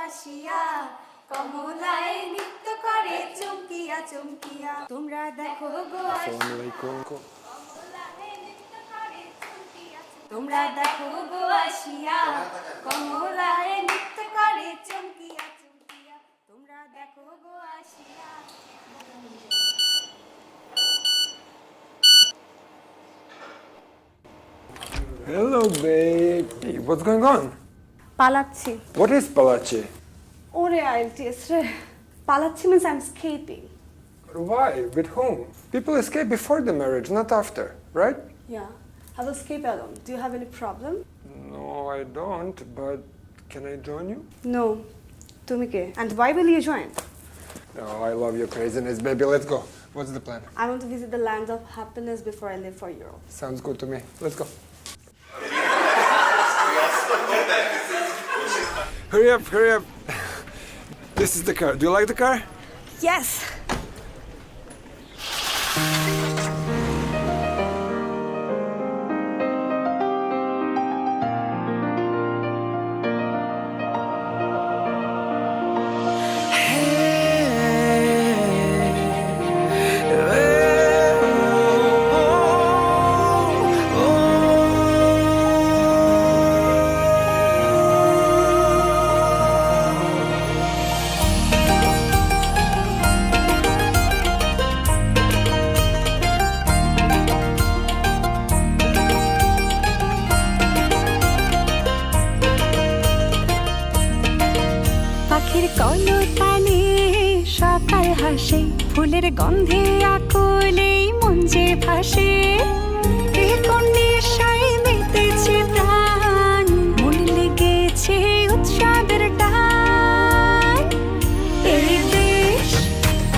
আসিয়া কমলায় নৃত্য করে চমকিয়া চমকিয়া তোমরা দেখো গো তোমরা দেখো গো আসিয়া কমলায় নৃত্য করে চমকিয়া চমকিয়া তোমরা দেখো গো আসিয়া। Hello, babe. Hey, what's going on? পালাচ্ছি। What is palache? ওরে আইএলটিএস রে, পালাচ্ছি means I'm escaping. Why? With whom? People escape before the marriage, not after, right? Yeah, I'll escape alone. Do you have any problem? No, I don't, but can I join you? No. তুমি কে? And why will you join? No, I love your craziness, baby. Let's go. What's the plan? I want to visit the land of happiness before I leave for Europe. Sounds good to me. Let's go. Hurry up, hurry up. This is the car. Do you like the car? Yes. পাখির কলতানে সকাল হাসে, ফুলের গন্ধে আকুলেই মন যে ভাসে, এ কোন নেশায় মেতেছে প্রাণ, মন লেগেছে উৎসবের টান। এই দেশ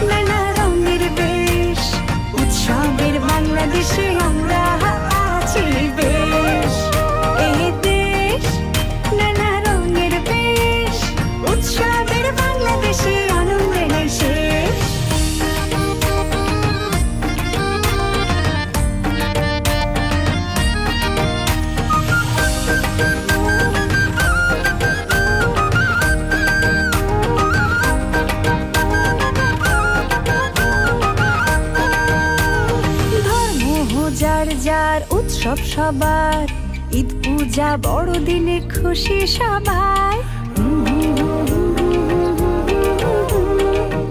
নানা রঙের বেশ, উৎসবের বাংলাদেশে আমরা আছি বেশ। এই দেশ নানা রঙের বেশ, উৎসবের বাংলাদেশে আনন্দে নেই শেষ। ধর্ম যার যার, উৎসব সবার, ঈদ পূজা বড়দিনে খুশি সবাই।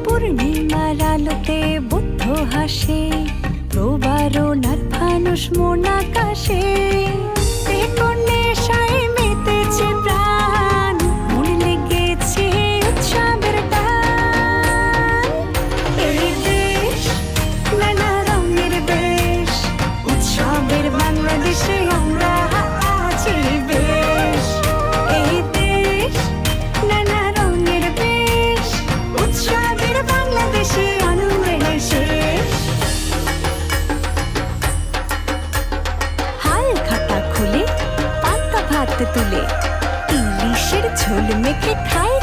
পূর্ণিমার আলোতে বুদ্ধ হাসে, প্রবারণার ফানুষ মন আকাশে, এ কোন নেশায় মেতেছে প্রাণ, মন লেগেছে উৎসবের টান। এই দেশ নানা রঙের বেশ, উৎসবের বাংলাদেশে আমরা আছি বেশ। এই দেশ নানা রঙের বেশ, উৎসবের বাংলাদেশে আনন্দে নেই শেষ। হাল খাতা খুলে পান্তা ভাত তুলে, ইলিশের ঝোল মেখে খাই,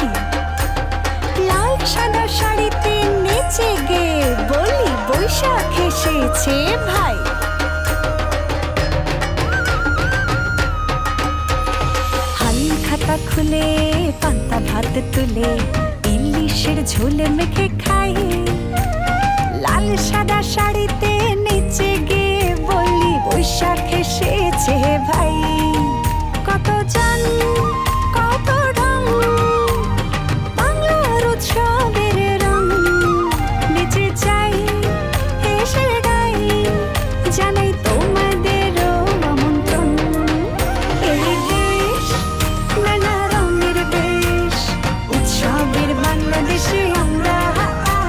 লাল সাদা শাড়িতে নেচে গে বলি বৈশাখ এসেছে ভাই। হাল খাতা খুলে পান্তা ভাত তুলে, ইলিশের ঝোল মেখে খাই, লাল সাদা শাড়িতে নেচে গে বলি বৈশাখ এসেছে ভাই। কত জন কত রং, বাংলার উৎসবের রং, নেচে যাই হেসে গাই, জানাই তোমাদেরও আমন্ত্রণ। এই দেশ নানা রঙের বেশ, উৎসবের বাংলাদেশে আমরা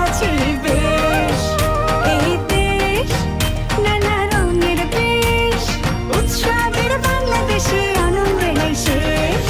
আছি বেশ। এই দেশ নানা রঙের বেশ, উৎসবের বাংলাদেশে আনন্দে নেই শেষ।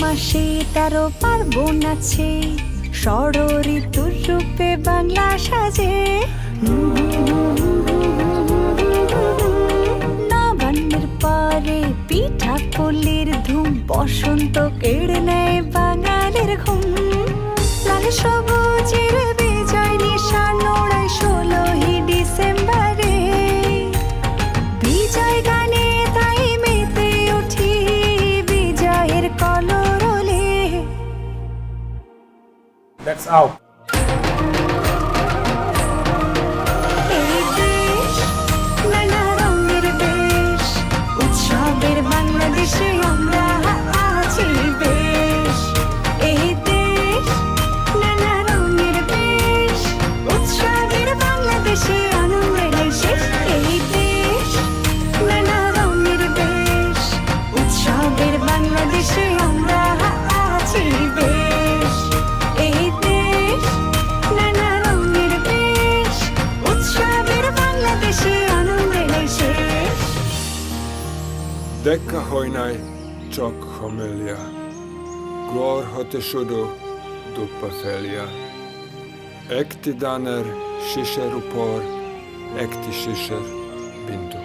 মাসে 13 পার্বণ আছে, ষড়ঋতুর রূপে বাংলা সাজে। নবান্নের পরে পিঠা পুলির ধুম, বসন্ত কেড়ে নেয় বাঙালির ঘুম। লাল সবুজের বিজয় নিশান ওড়ায় 16ই ডিসেম্বরে। বিজয় গানে তাই মেতে উঠি বিজয়ের কলরলে। That's out. এই দেশ নানা রঙের দেশ, উৎসবের বাংলাদেশে আমরা আছি বেশ। এই দেশ নানা রঙের দেশ, উৎসবের বাংলাদেশে আনন্দের শেষ। এই দেশ নানা রঙের দেশ, উৎসবের বাংলাদেশে আমরা আছি বেশ। এই দেশ নানা রঙের দেশ, উৎসবের বাংলাদেশে আনন্দের শেষ। দেখা হয় নাই চোখ হমেলিয়া, ঘর হতে শুধু দুপা ফেলিয়া। একটি দানের শীষের উপর একটি শীষের বিন্দু।